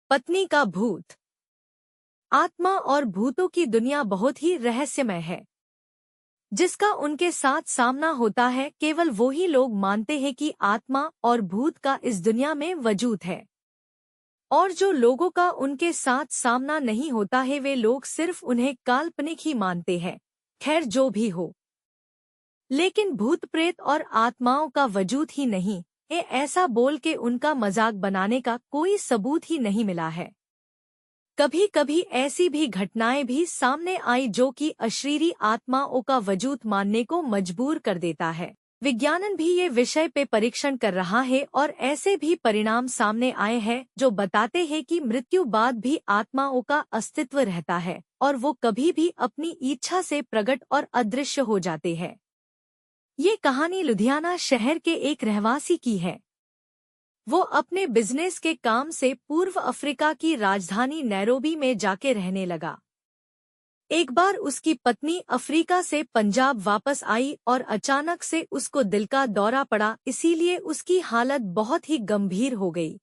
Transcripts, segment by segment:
पत्नी का भूत। आत्मा और भूतों की दुनिया बहुत ही रहस्यमय है, जिसका उनके साथ सामना होता है। केवल वो ही लोग मानते हैं कि आत्मा और भूत का इस दुनिया में वजूद है, और जो लोगों का उनके साथ सामना नहीं होता है वे लोग सिर्फ उन्हें काल्पनिक ही मानते हैं। खैर जो भी हो, लेकिन भूत प्रेत और आत्माओं का वजूद ही नहीं है, ऐसा बोल के उनका मजाक बनाने का कोई सबूत ही नहीं मिला है। कभी कभी ऐसी भी घटनाएं भी सामने आई जो कि अशरीरी आत्माओं का वजूद मानने को मजबूर कर देता है। विज्ञान भी ये विषय पे परीक्षण कर रहा है और ऐसे भी परिणाम सामने आए हैं जो बताते हैं कि मृत्यु बाद भी आत्माओं का अस्तित्व रहता है और वो कभी भी अपनी इच्छा से प्रकट और अदृश्य हो जाते हैं। ये कहानी लुधियाना शहर के एक रहवासी की है। वो अपने बिजनेस के काम से पूर्व अफ्रीका की राजधानी नैरोबी में जाके रहने लगा। एक बार उसकी पत्नी अफ्रीका से पंजाब वापस आई और अचानक से उसको दिल का दौरा पड़ा, इसीलिए उसकी हालत बहुत ही गंभीर हो गई।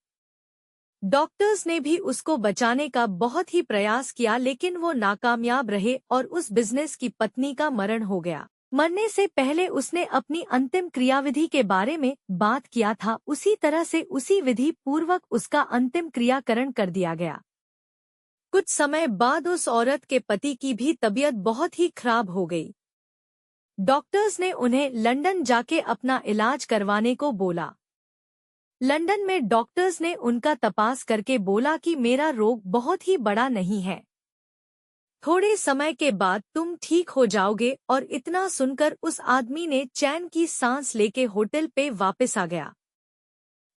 डॉक्टर्स ने भी उसको बचाने का बहुत ही प्रयास किया, लेकिन वो नाकामयाब रहे और उस बिजनेस की पत्नी का मरण हो गया। मरने से पहले उसने अपनी अंतिम क्रियाविधि के बारे में बात किया था, उसी तरह से उसी विधि पूर्वक उसका अंतिम क्रियाकरण कर दिया गया। कुछ समय बाद उस औरत के पति की भी तबीयत बहुत ही खराब हो गई। डॉक्टर्स ने उन्हें लंदन जाके अपना इलाज करवाने को बोला। लंदन में डॉक्टर्स ने उनका तपास करके बोला कि मेरा रोग बहुत ही बड़ा नहीं है, थोड़े समय के बाद तुम ठीक हो जाओगे। और इतना सुनकर उस आदमी ने चैन की सांस लेके होटल पे वापस आ गया।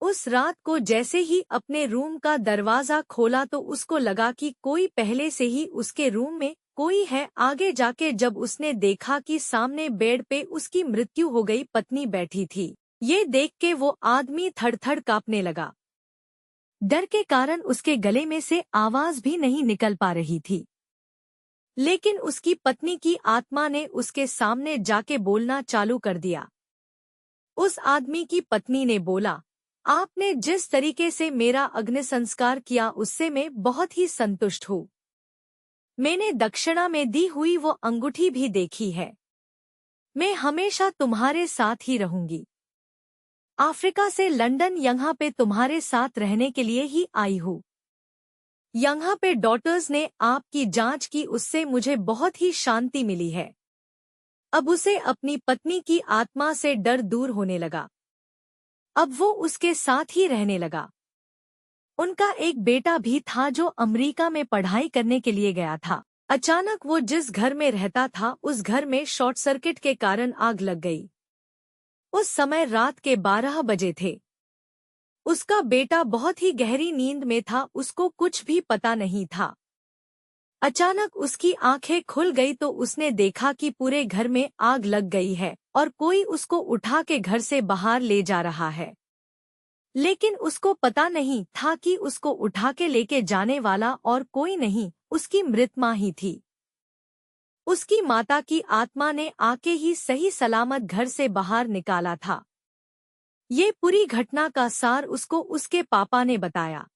उस रात को जैसे ही अपने रूम का दरवाजा खोला तो उसको लगा कि कोई पहले से ही उसके रूम में कोई है। आगे जाके जब उसने देखा कि सामने बेड पे उसकी मृत्यु हो गई पत्नी बैठी थी, ये देख के वो आदमी थड़-थड़ कांपने लगा। डर के कारण उसके गले में से आवाज भी नहीं निकल पा रही थी। लेकिन उसकी पत्नी की आत्मा ने उसके सामने जाके बोलना चालू कर दिया। उस आदमी की पत्नी ने बोला, आपने जिस तरीके से मेरा अग्नि संस्कार किया उससे मैं बहुत ही संतुष्ट हूँ। मैंने दक्षिणा में दी हुई वो अंगूठी भी देखी है। मैं हमेशा तुम्हारे साथ ही रहूंगी। अफ्रीका से लंदन यहाँ पे तुम्हारे साथ रहने के लिए ही आई हूँ। यहाँ पे डॉक्टर्स ने आपकी जांच की, उससे मुझे बहुत ही शांति मिली है। अब उसे अपनी पत्नी की आत्मा से डर दूर होने लगा। अब वो उसके साथ ही रहने लगा। उनका एक बेटा भी था जो अमेरिका में पढ़ाई करने के लिए गया था। अचानक वो जिस घर में रहता था उस घर में शॉर्ट सर्किट के कारण आग लग गई। उस समय रात के 12 बजे थे। उसका बेटा बहुत ही गहरी नींद में था, उसको कुछ भी पता नहीं था। अचानक उसकी आंखें खुल गई तो उसने देखा कि पूरे घर में आग लग गई है और कोई उसको उठा के घर से बाहर ले जा रहा है। लेकिन उसको पता नहीं था कि उसको उठा के लेके जाने वाला और कोई नहीं, उसकी मृत मां ही थी। उसकी माता की आत्मा ने आके ही सही सलामत घर से बाहर निकाला था। ये पूरी घटना का सार उसको उसके पापा ने बताया।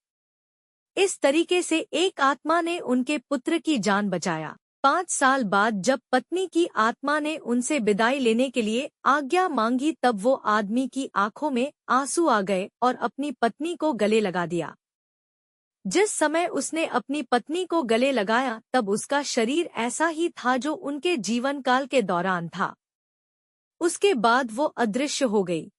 इस तरीके से एक आत्मा ने उनके पुत्र की जान बचाया। 5 साल बाद जब पत्नी की आत्मा ने उनसे विदाई लेने के लिए आज्ञा मांगी तब वो आदमी की आंखों में आंसू आ गए और अपनी पत्नी को गले लगा दिया। जिस समय उसने अपनी पत्नी को गले लगाया तब उसका शरीर ऐसा ही था जो उनके जीवन काल के दौरान था। उसके बाद वो अदृश्य हो गई।